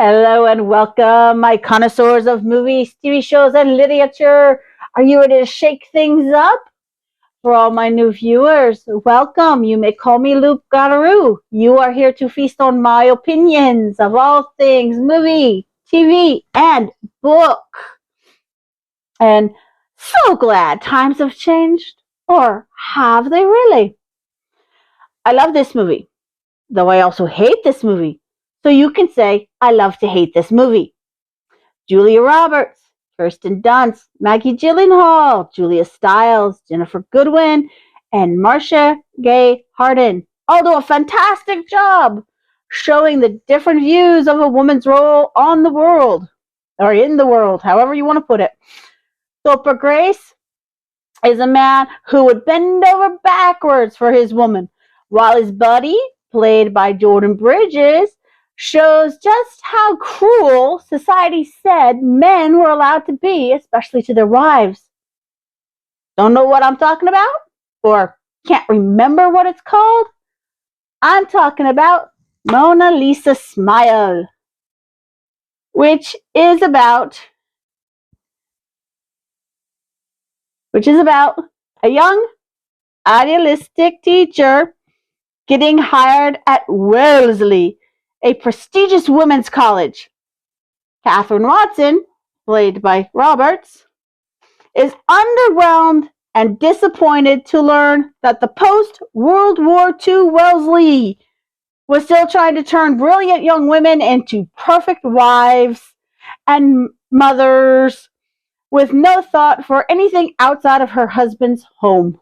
Hello and welcome, my connoisseurs of movies, TV shows, and literature. Are you ready to shake things up? For all my new viewers, welcome. You may call me Luke Garou. You are here to feast on my opinions of all things movie, TV, and book. And so glad times have changed. Or have they really? I love this movie, though I also hate this movie. So you can say, I love to hate this movie. Julia Roberts, Kirsten Dunst, Maggie Gyllenhaal, Julia Stiles, Ginnifer Goodwin, and Marcia Gay Harden all do a fantastic job showing the different views of a woman's role on the world, or in the world, however you want to put it. Topher Grace is a man who would bend over backwards for his woman, while his buddy, played by Jordan Bridges, shows just how cruel society said men were allowed to be, especially to their wives. Don't know what I'm talking about? Or can't remember what it's called? I'm talking about Mona Lisa Smile, which is about a young, idealistic teacher getting hired at Wellesley, a prestigious women's college. Catherine Watson, played by Roberts, is underwhelmed and disappointed to learn that the post-World War II Wellesley was still trying to turn brilliant young women into perfect wives and mothers with no thought for anything outside of her husband's home.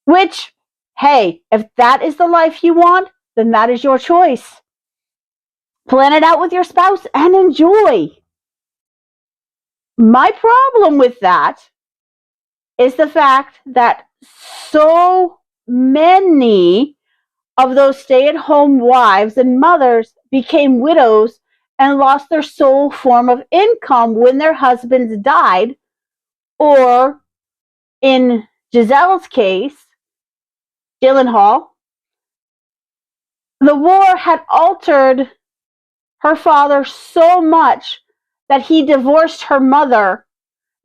Which, hey, if that is the life you want, then that is your choice. Plan it out with your spouse and enjoy. My problem with that is the fact that so many of those stay-at-home wives and mothers became widows and lost their sole form of income when their husbands died, or in Giselle's case, Gyllenhaal, the war had altered her father so much that he divorced her mother,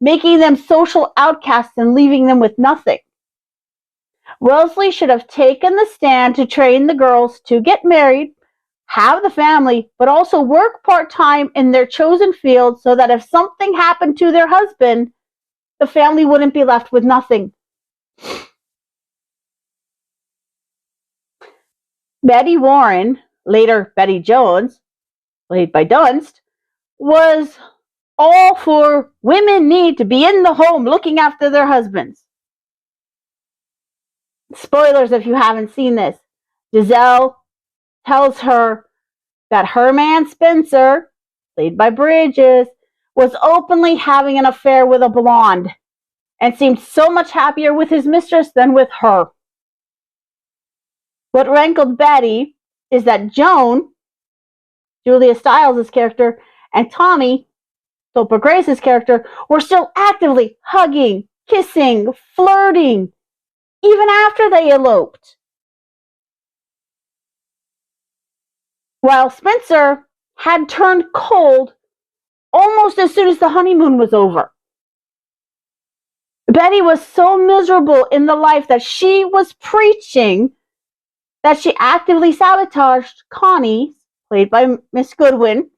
making them social outcasts and leaving them with nothing. Wellesley should have taken the stand to train the girls to get married, have the family, but also work part-time in their chosen field so that if something happened to their husband, the family wouldn't be left with nothing. Betty Warren, later Betty Jones, played by Dunst, was all for women need to be in the home looking after their husbands. Spoilers if you haven't seen this. Giselle tells her that her man Spencer, played by Bridges, was openly having an affair with a blonde and seemed so much happier with his mistress than with her. What rankled Betty is that Joan, Julia Stiles' character, and Tommy, Topher Grace's character, were still actively hugging, kissing, flirting, even after they eloped. While Spencer had turned cold almost as soon as the honeymoon was over. Betty was so miserable in the life that she was preaching that she actively sabotaged Connie, played by Miss Goodwin,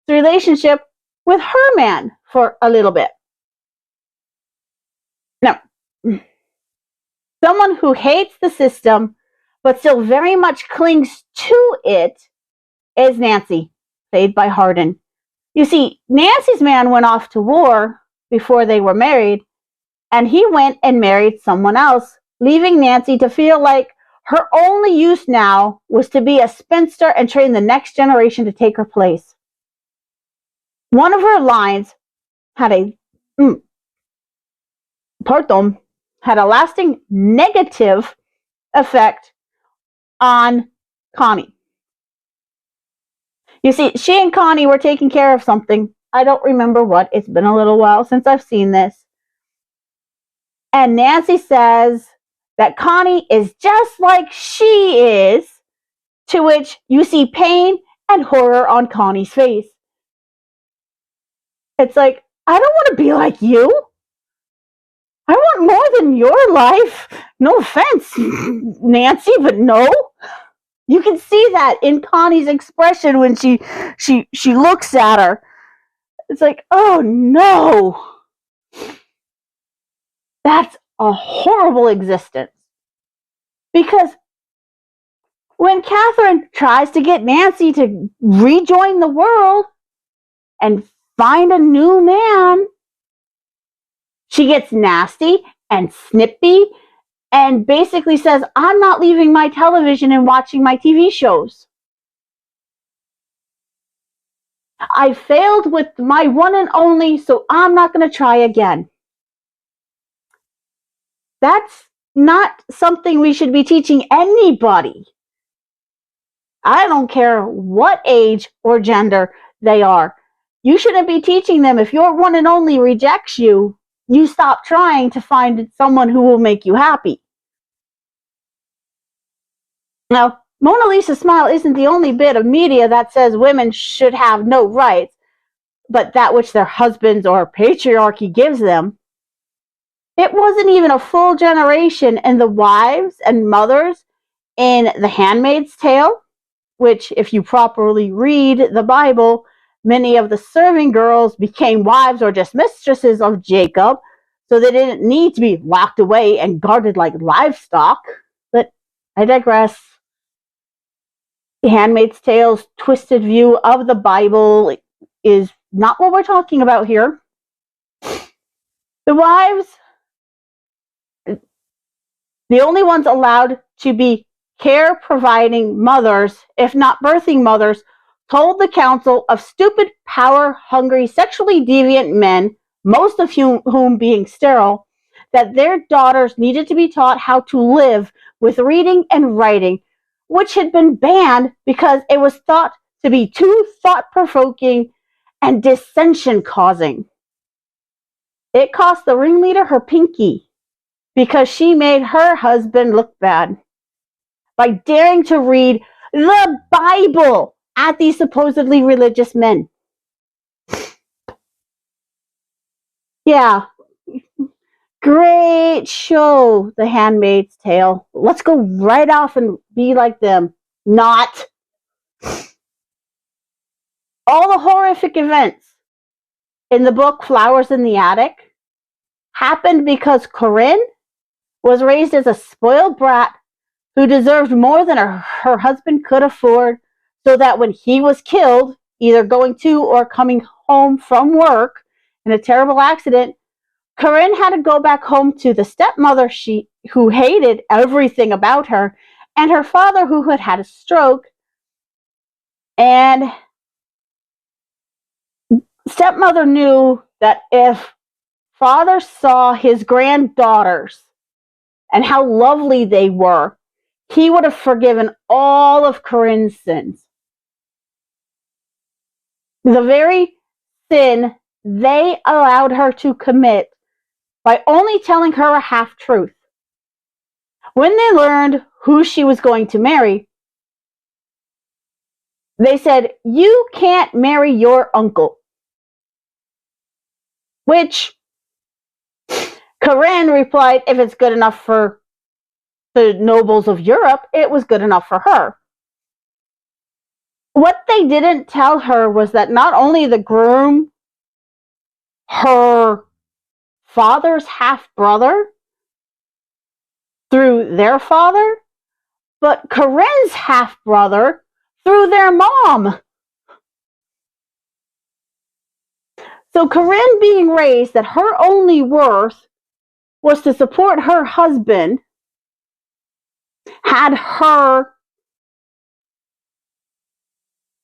relationship with her man for a little bit. Now, someone who hates the system but still very much clings to it is Nancy, played by Harden. You see, Nancy's man went off to war before they were married, and he went and married someone else, leaving Nancy to feel like her only use now was to be a spinster and train the next generation to take her place. One of her lines had a lasting negative effect on Connie. You see, she and Connie were taking care of something. I don't remember what. It's been a little while since I've seen this. And Nancy says that Connie is just like she is, to which you see pain and horror on Connie's face. It's like, I don't want to be like you. I want more than your life. No offense, Nancy, but no. You can see that in Connie's expression when she looks at her. It's like, oh no. That's a horrible existence. Because when Catherine tries to get Nancy to rejoin the world and find a new man, she gets nasty and snippy and basically says, I'm not leaving my television and watching my TV shows. I failed with my one and only, so I'm not going to try again. That's not something we should be teaching anybody. I don't care what age or gender they are. You shouldn't be teaching them if your one and only rejects you, you stop trying to find someone who will make you happy. Now, Mona Lisa's Smile isn't the only bit of media that says women should have no rights, but that which their husbands or patriarchy gives them. It wasn't even a full generation in the wives and mothers in The Handmaid's Tale, which, if you properly read the Bible, many of the serving girls became wives or just mistresses of Jacob, so they didn't need to be locked away and guarded like livestock. But I digress. The Handmaid's Tale's twisted view of the Bible is not what we're talking about here. The wives, the only ones allowed to be care-providing mothers, if not birthing mothers, told the council of stupid, power-hungry, sexually deviant men, most of whom being sterile, that their daughters needed to be taught how to live with reading and writing, which had been banned because it was thought to be too thought-provoking and dissension-causing. It cost the ringleader her pinky because she made her husband look bad by daring to read the Bible at these supposedly religious men. Yeah. Great show, The Handmaid's Tale. Let's go right off and be like them. Not. All the horrific events in the book Flowers in the Attic happened because Corinne was raised as a spoiled brat who deserved more than her husband could afford, so that when he was killed, either going to or coming home from work in a terrible accident, Corinne had to go back home to the stepmother who hated everything about her, and her father who had had a stroke. And stepmother knew that if father saw his granddaughters and how lovely they were, he would have forgiven all of Corinne's sins. The very sin they allowed her to commit by only telling her a half-truth. When they learned who she was going to marry, they said, "You can't marry your uncle." Which Corinne replied, if it's good enough for the nobles of Europe, it was good enough for her. What they didn't tell her was that not only the groom, her father's half-brother, through their father, but Corinne's half-brother through their mom. So Corinne being raised that her only worth was to support her husband had her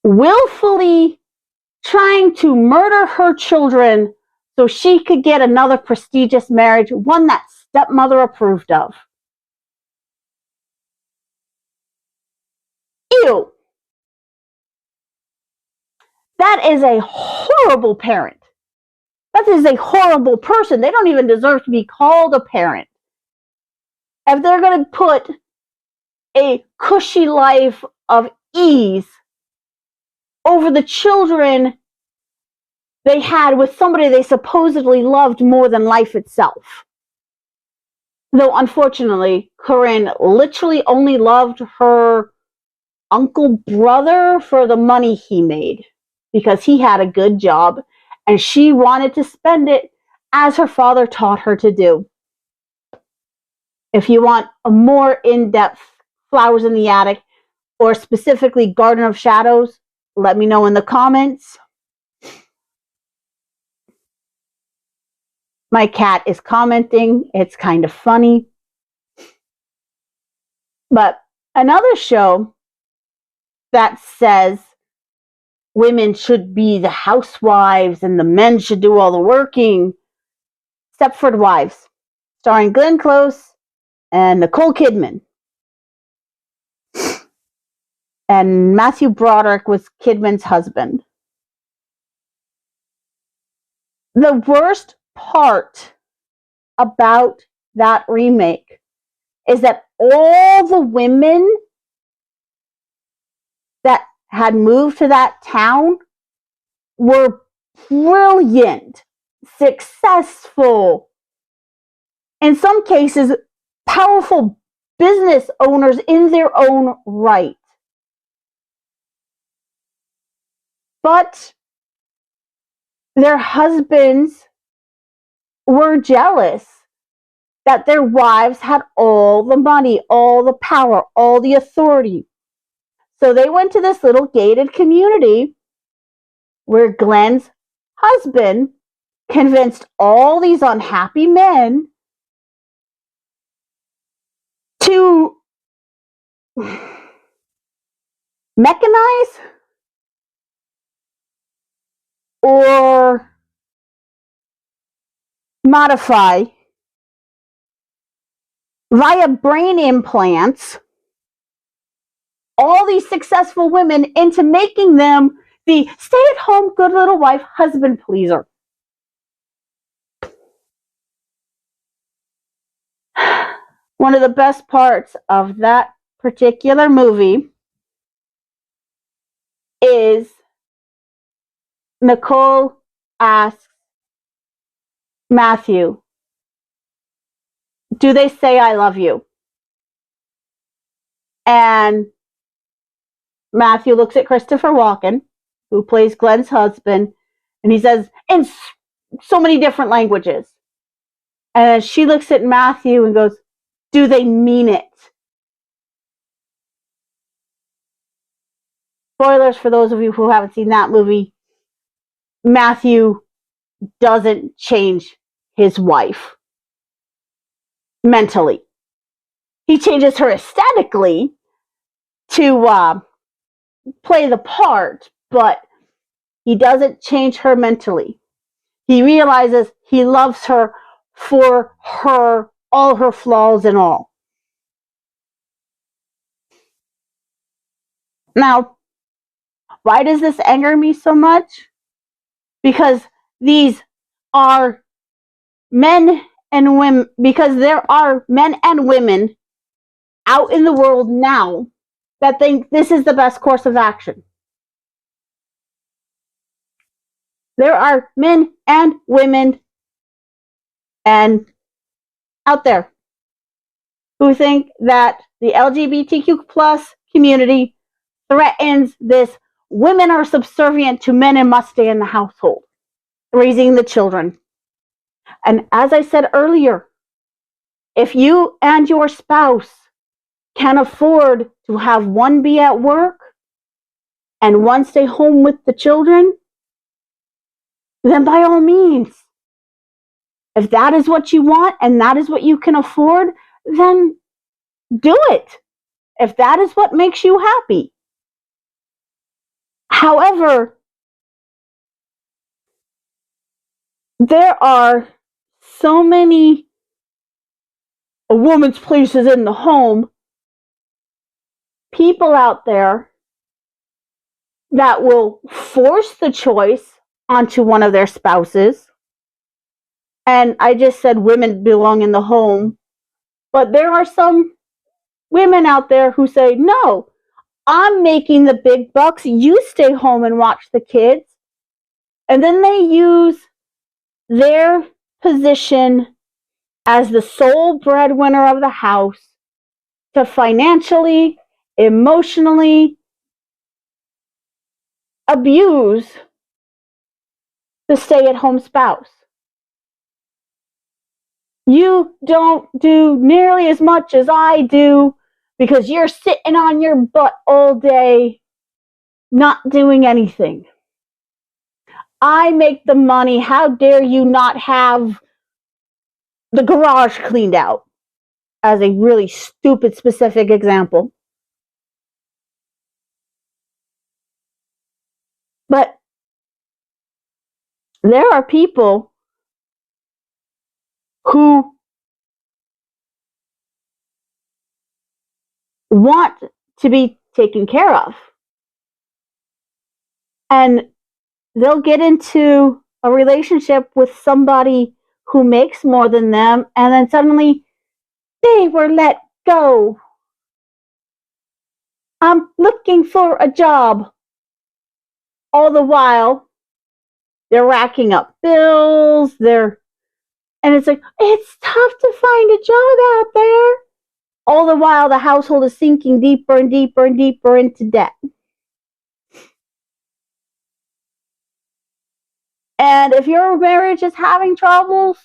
willfully trying to murder her children so she could get another prestigious marriage, one that stepmother approved of. Ew. That is a horrible parent. That is a horrible person. They don't even deserve to be called a parent. If they're going to put a cushy life of ease over the children they had with somebody they supposedly loved more than life itself. Though unfortunately, Corinne literally only loved her uncle brother for the money he made because he had a good job and she wanted to spend it as her father taught her to do. If you want a more in-depth Flowers in the Attic or specifically Garden of Shadows, let me know in the comments. My cat is commenting. It's kind of funny. But another show that says women should be the housewives and the men should do all the working, Stepford Wives, starring Glenn Close and Nicole Kidman. And Matthew Broderick was Kidman's husband. The worst part about that remake is that all the women that had moved to that town were brilliant, successful, in some cases, powerful business owners in their own right. But their husbands were jealous that their wives had all the money, all the power, all the authority. So they went to this little gated community where Glenn's husband convinced all these unhappy men to mechanize or modify via brain implants all these successful women into making them the stay-at-home good little wife husband pleaser. One of the best parts of that particular movie is Nicole asks Matthew, do they say I love you? And Matthew looks at Christopher Walken, who plays Glenn's husband, and he says, in so many different languages. And she looks at Matthew and goes, do they mean it? Spoilers for those of you who haven't seen that movie. Matthew doesn't change his wife mentally. He changes her aesthetically to play the part, but he doesn't change her mentally. He realizes he loves her for her, all her flaws and all. Now, why does this anger me so much? Because these are men and women, because there are men and women out in the world now that think this is the best course of action. There are men and women and out there who think that the LGBTQ plus community threatens this women are subservient to men and must stay in the household, raising the children. And as I said earlier, if you and your spouse can afford to have one be at work and one stay home with the children, then by all means, if that is what you want and that is what you can afford, then do it. If that is what makes you happy. However, there are so many a woman's place is in the home people out there that will force the choice onto one of their spouses. And I just said women belong in the home, but there are some women out there who say, no, I'm making the big bucks. You stay home and watch the kids. And then they use their position as the sole breadwinner of the house to financially, emotionally abuse the stay-at-home spouse. You don't do nearly as much as I do because you're sitting on your butt all day, not doing anything. I make the money. How dare you not have the garage cleaned out? As a really stupid specific example. But there are people who want to be taken care of. And they'll get into a relationship with somebody who makes more than them, and then suddenly they were let go. I'm looking for a job. All the while, they're racking up bills, and it's like, it's tough to find a job out there. All the while, the household is sinking deeper and deeper and deeper into debt. And if your marriage is having troubles,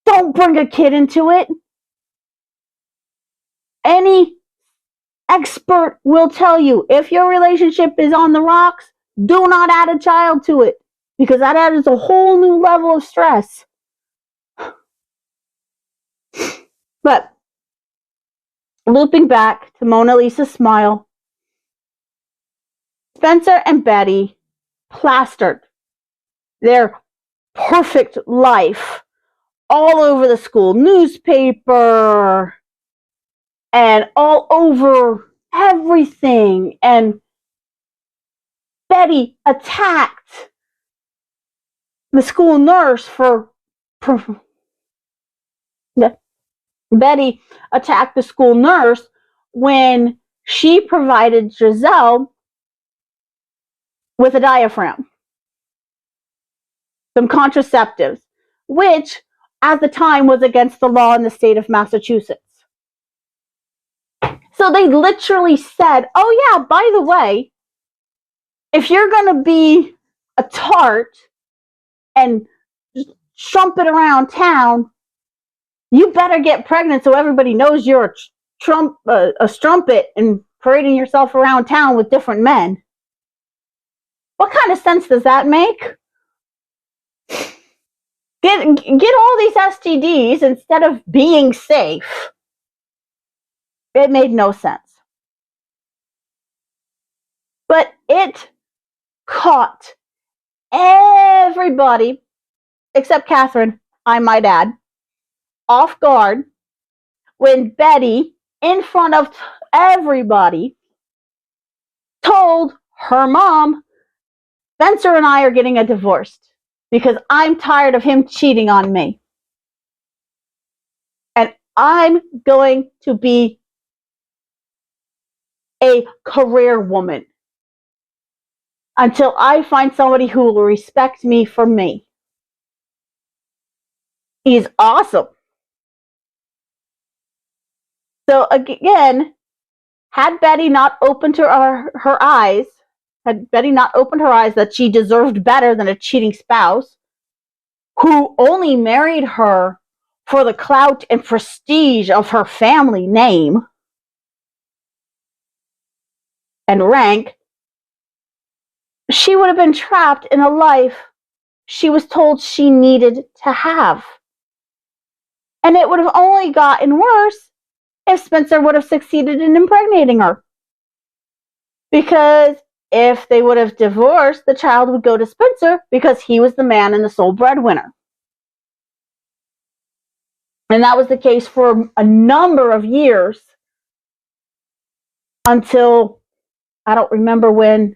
don't bring a kid into it. Any expert will tell you, if your relationship is on the rocks, do not add a child to it, because that adds a whole new level of stress. But looping back to Mona Lisa's smile, Spencer and Betty plastered their perfect life all over the school newspaper and all over everything. And Betty attacked the school nurse Betty attacked the school nurse when she provided Giselle with a diaphragm, some contraceptives, which at the time was against the law in the state of Massachusetts. So they literally said, oh yeah, by the way, if you're going to be a tart and trumpet around town, you better get pregnant so everybody knows you're a strumpet and parading yourself around town with different men. What kind of sense does that make? Get all these STDs instead of being safe. It made no sense. But it caught everybody, except Catherine, I might add, off guard when Betty, in front of everybody, told her mom, Spencer and I are getting a divorce because I'm tired of him cheating on me. And I'm going to be a career woman until I find somebody who will respect me for me. He's awesome. So again, had Betty not opened her eyes, had Betty not opened her eyes that she deserved better than a cheating spouse who only married her for the clout and prestige of her family name and rank, she would have been trapped in a life she was told she needed to have. And it would have only gotten worse if Spencer would have succeeded in impregnating her. Because if they would have divorced, the child would go to Spencer because he was the man and the sole breadwinner. And that was the case for a number of years until, I don't remember when,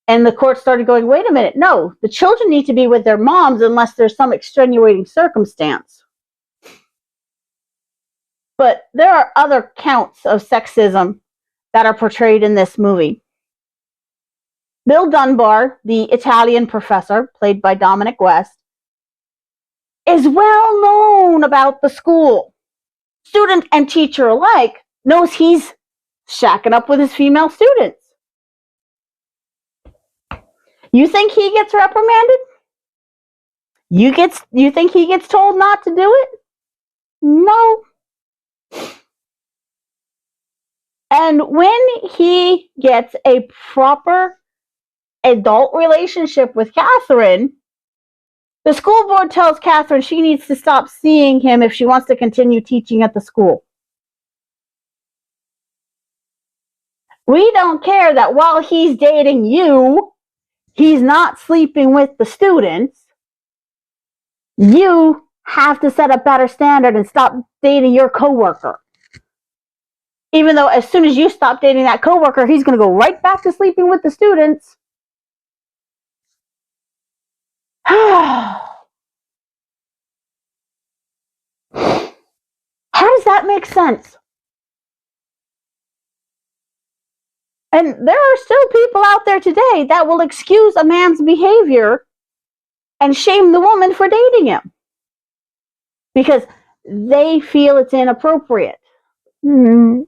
and the court started going, wait a minute, no, the children need to be with their moms unless there's some extenuating circumstance. But there are other counts of sexism that are portrayed in this movie. Bill Dunbar, the Italian professor, played by Dominic West, is well known about the school. Student and teacher alike knows he's shacking up with his female students. You think he gets reprimanded? You think he gets told not to do it? No. And when he gets a proper adult relationship with Catherine, the school board tells Catherine she needs to stop seeing him if she wants to continue teaching at the school. We don't care that while he's dating you, he's not sleeping with the students. You have to set a better standard and stop dating your coworker. Even though as soon as you stop dating that coworker, he's going to go right back to sleeping with the students. How does that make sense? And there are still people out there today that will excuse a man's behavior and shame the woman for dating him because they feel it's inappropriate. I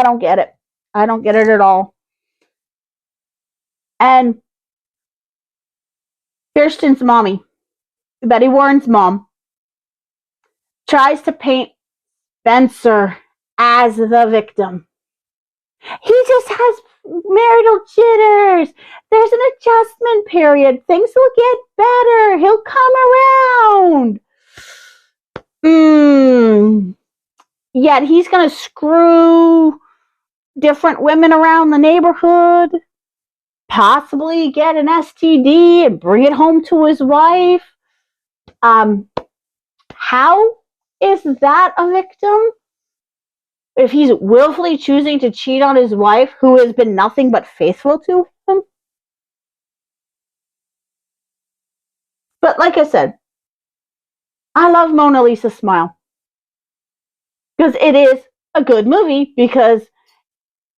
don't get it. I don't get it at all. And Kirsten's mommy, Betty Warren's mom, tries to paint Spencer as the victim. He just has marital jitters. There's an adjustment period. Things will get better. He'll come around. Yet he's going to screw different women around the neighborhood, possibly get an STD and bring it home to his wife. How is that a victim? If he's willfully choosing to cheat on his wife, who has been nothing but faithful to him? But like I said, I love Mona Lisa Smile. Because it is a good movie, because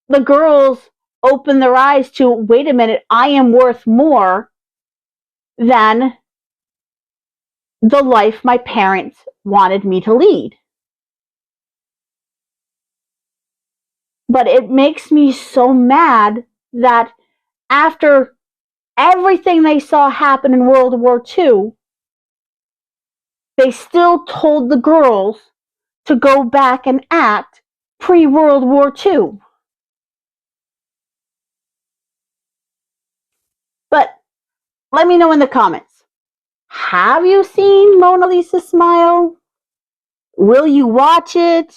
the girls open their eyes to, wait a minute, I am worth more than the life my parents wanted me to lead. But it makes me so mad that after everything they saw happen in World War II, they still told the girls to go back and act pre-World War II. But let me know in the comments. Have you seen Mona Lisa Smile? Will you watch it?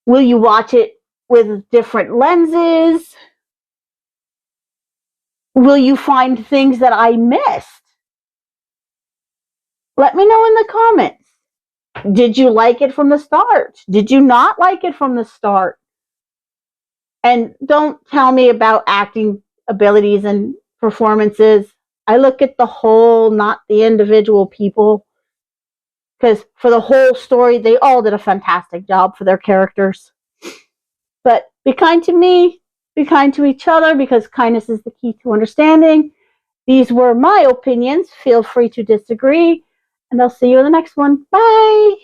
Will you watch it with different lenses? Will you find things that I missed? Let me know in the comments. Did you like it from the start? Did you not like it from the start? And don't tell me about acting abilities and performances. I look at the whole, not the individual people. Because for the whole story, they all did a fantastic job for their characters. But be kind to me, be kind to each other, because kindness is the key to understanding. These were my opinions. Feel free to disagree. And I'll see you in the next one. Bye!